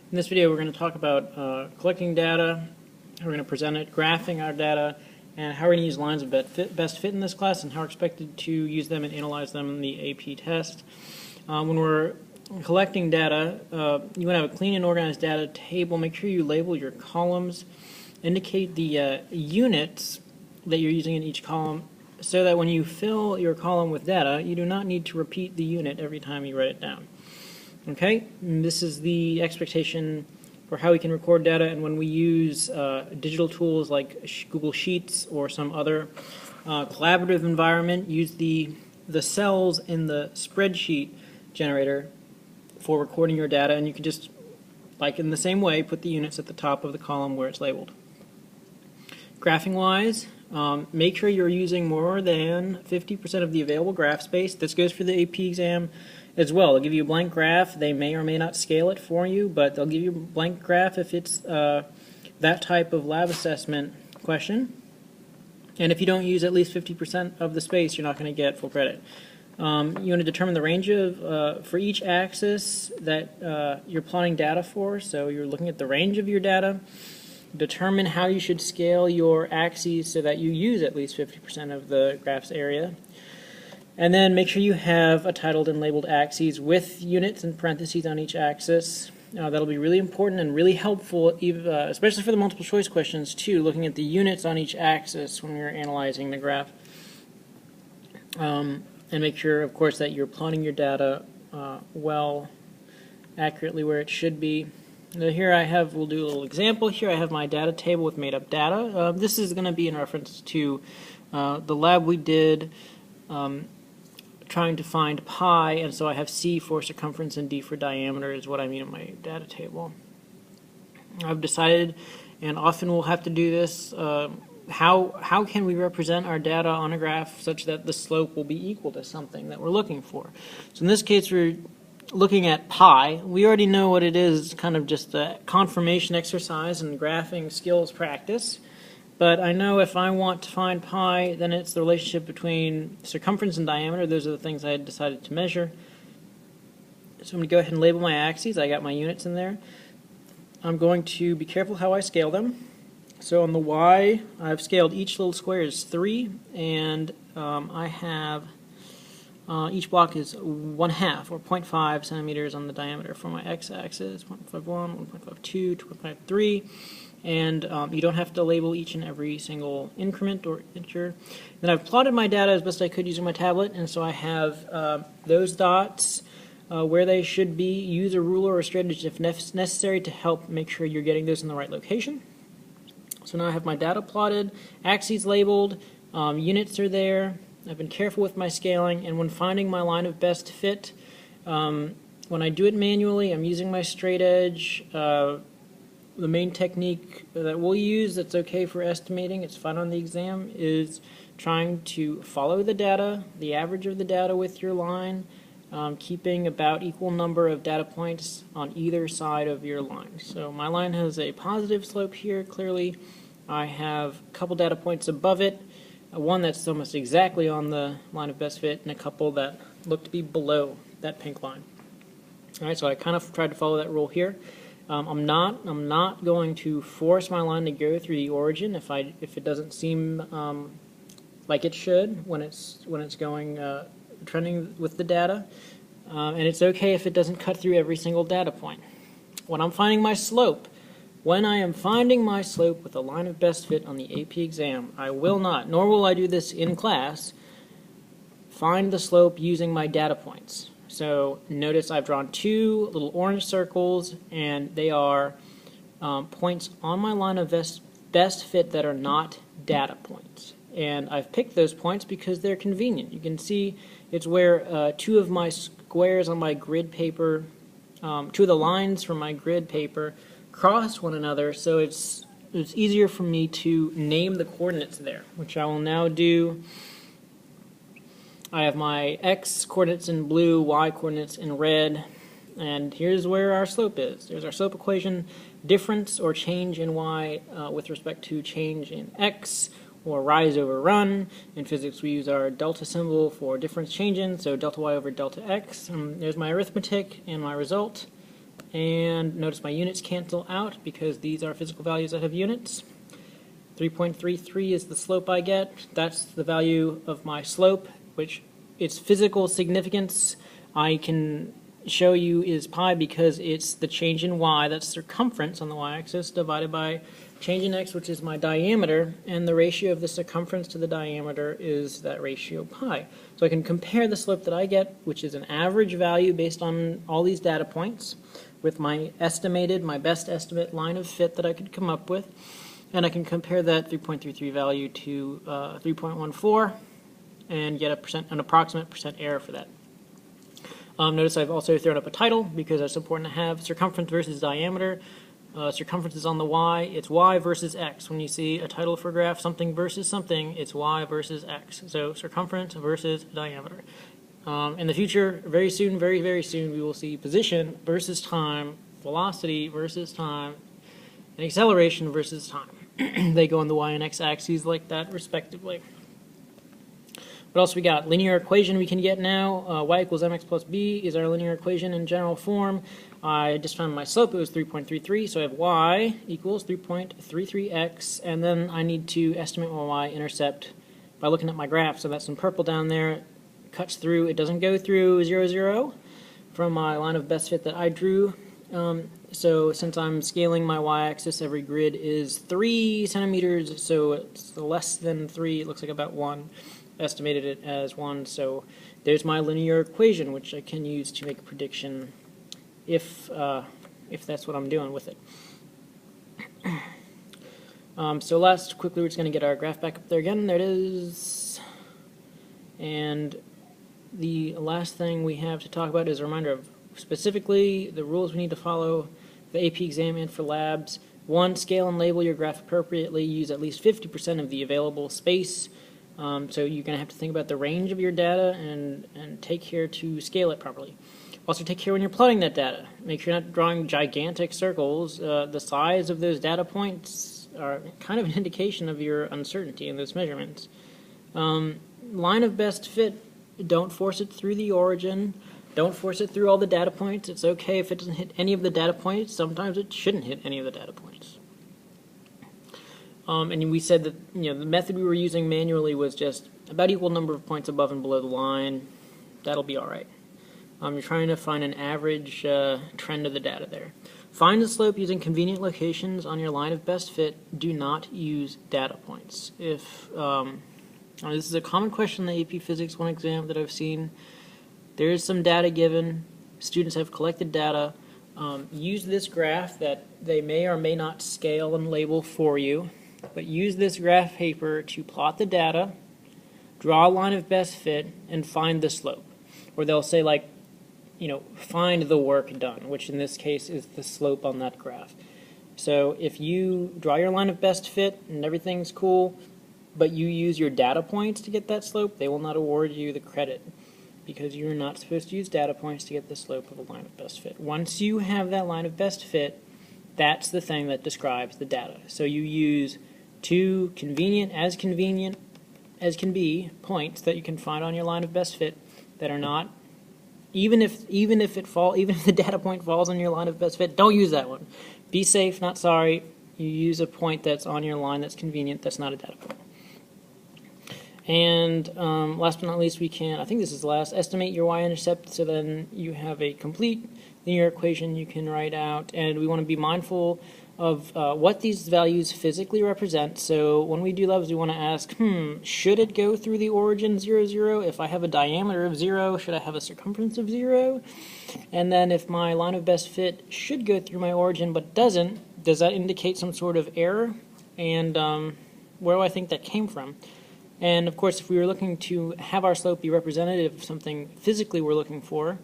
In this video, we're going to talk about collecting data, how we're going to present it, graphing our data, and how we're going to use lines of best fit in this class, and how we're expected to use them and analyze them in the AP test. When we're collecting data, you want to have a clean and organized data table. Make sure you label your columns, indicate the units that you're using in each column, so that when you fill your column with data, you do not need to repeat the unit every time you write it down. Okay, and this is the expectation for how we can record data, and when we use digital tools like Google Sheets or some other collaborative environment, use the cells in the spreadsheet generator for recording your data, and you can just, like in the same way, put the units at the top of the column where it's labeled. Graphing wise, make sure you're using more than 50% of the available graph space. This goes for the AP exam as well. They'll give you a blank graph. They may or may not scale it for you, but they'll give you a blank graph if it's that type of lab assessment question. And if you don't use at least 50% of the space, you're not going to get full credit. You want to determine the range of, for each axis that you're plotting data for, so you're looking at the range of your data. Determine how you should scale your axes so that you use at least 50% of the graph's area. And then make sure you have a titled and labeled axes with units and parentheses on each axis. That'll be really important and really helpful, especially for the multiple choice questions too, looking at the units on each axis when you're analyzing the graph. And make sure, of course, that you're plotting your data accurately where it should be. Now here we'll do a little example. Here I have my data table with made up data. This is going to be in reference to the lab we did trying to find pi, and so I have C for circumference and D for diameter is what I mean in my data table. I've decided, and often we'll have to do this, how can we represent our data on a graph such that the slope will be equal to something that we're looking for. So in this case we're looking at pi. We already know what it is. It's kind of just a confirmation exercise and graphing skills practice. But I know if I want to find pi, then it's the relationship between circumference and diameter. Those are the things I had decided to measure. So I'm going to go ahead and label my axes. I got my units in there. I'm going to be careful how I scale them. So on the Y, I've scaled each little square is 3, and I have each block is 1/2 or 0.5 centimeters on the diameter. For my x-axis, 1.51, 1.52, 2.53, and you don't have to label each and every single increment or integer. Then I've plotted my data as best I could using my tablet, and so I have those dots where they should be. Use a ruler or a straight edge if necessary to help make sure you're getting those in the right location. So now I have my data plotted, axes labeled, units are there. I've been careful with my scaling, and when finding my line of best fit, when I do it manually, I'm using my straight edge. The main technique that we'll use that's okay for estimating, it's fun on the exam, is trying to follow the data, the average of the data with your line, keeping about equal number of data points on either side of your line. So my line has a positive slope here, clearly. I have a couple data points above it, one that's almost exactly on the line of best fit, and a couple that look to be below that pink line. All right, so I kind of tried to follow that rule here. I'm not going to force my line to go through the origin if it doesn't seem like it should when it's going trending with the data, and it's okay if it doesn't cut through every single data point. When I'm finding my slope, when I am finding my slope with a line of best fit on the AP exam, I will not, nor will I do this in class, find the slope using my data points. So notice I've drawn 2 little orange circles, and they are points on my line of best fit that are not data points. And I've picked those points because they're convenient. You can see it's where 2 of my squares on my grid paper, 2 of the lines from my grid paper cross one another, so it's easier for me to name the coordinates there, which I will now do. I have my x coordinates in blue, y coordinates in red, and here's where our slope is. There's our slope equation. Difference or change in y with respect to change in x, or rise over run. In physics we use our delta symbol for difference change in, so delta y over delta x. There's my arithmetic and my result. And notice my units cancel out because these are physical values that have units. 3.33 is the slope I get. That's the value of my slope, which its physical significance I can show you is pi because it's the change in y, that's circumference on the y-axis, divided by change in x, which is my diameter, and the ratio of the circumference to the diameter is that ratio pi. So I can compare the slope that I get, which is an average value based on all these data points, with my estimated, my best estimate line of fit that I could come up with, and I can compare that 3.33 value to 3.14 and get an approximate percent error for that. Notice I've also thrown up a title because it's important to have circumference versus diameter. Circumference is on the y, it's y versus x. When you see a title for a graph, something versus something, it's y versus x. So circumference versus diameter. In the future, very soon, very, very soon, we will see position versus time, velocity versus time, and acceleration versus time. They go on the y and x axes like that, respectively. What else we got? Linear equation we can get now. Y equals mx plus b is our linear equation in general form. I just found my slope. It was 3.33, so I have y equals 3.33x, and then I need to estimate my y-intercept by looking at my graph. So that's in purple down there. It cuts through. It doesn't go through 0, 0 from my line of best fit that I drew. So since I'm scaling my y-axis, every grid is 3 centimeters, so it's less than 3. It looks like about 1. Estimated it as 1, so there's my linear equation, which I can use to make a prediction if that's what I'm doing with it. So last, quickly, we're just going to get our graph back up there again. There it is. And the last thing we have to talk about is a reminder of specifically the rules we need to follow for the AP exam and for labs. 1, scale and label your graph appropriately. Use at least 50% of the available space. So you're going to have to think about the range of your data and take care to scale it properly. Also take care when you're plotting that data. Make sure you're not drawing gigantic circles. The size of those data points are kind of an indication of your uncertainty in those measurements. Line of best fit, don't force it through the origin. Don't force it through all the data points. It's okay if it doesn't hit any of the data points. Sometimes it shouldn't hit any of the data points. And we said that the method we were using manually was just about equal number of points above and below the line. That'll be all right. You're trying to find an average trend of the data there. Find the slope using convenient locations on your line of best fit. Do not use data points. If this is a common question in the AP Physics 1 exam that I've seen. There is some data given. Students have collected data. Use this graph that they may or may not scale and label for you. But use this graph paper to plot the data, draw a line of best fit, and find the slope. Or they'll say, like, find the work done, which in this case is the slope on that graph. So if you draw your line of best fit and everything's cool, but you use your data points to get that slope, they will not award you the credit because you're not supposed to use data points to get the slope of a line of best fit. Once you have that line of best fit, that's the thing that describes the data. So you use 2 convenient as can be points that you can find on your line of best fit that are not, even if the data point falls on your line of best fit, don't use that one. Be safe, not sorry. You use a point that's on your line that's convenient, that's not a data point. And last but not least, we can, I think this is the last, estimate your y-intercept, so then you have a complete linear equation you can write out, and we want to be mindful of what these values physically represent. So when we do labs, we want to ask, should it go through the origin 0, 0? If I have a diameter of 0, should I have a circumference of 0? And then if my line of best fit should go through my origin but doesn't, does that indicate some sort of error? And where do I think that came from? And of course, if we were looking to have our slope be representative of something physically we're looking for,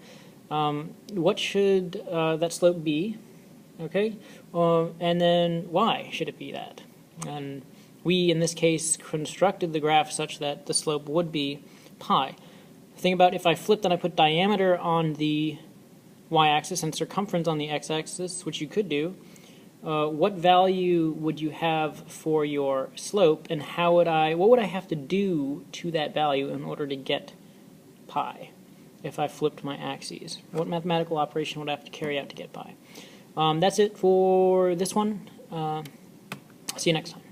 what should that slope be? Okay, and then why should it be that? And we, in this case, constructed the graph such that the slope would be pi. Think about if I flipped and I put diameter on the y-axis and circumference on the x-axis, which you could do, what value would you have for your slope, and what would I have to do to that value in order to get pi? if I flipped my axes? What mathematical operation would I have to carry out to get pi? That's it for this one. See you next time.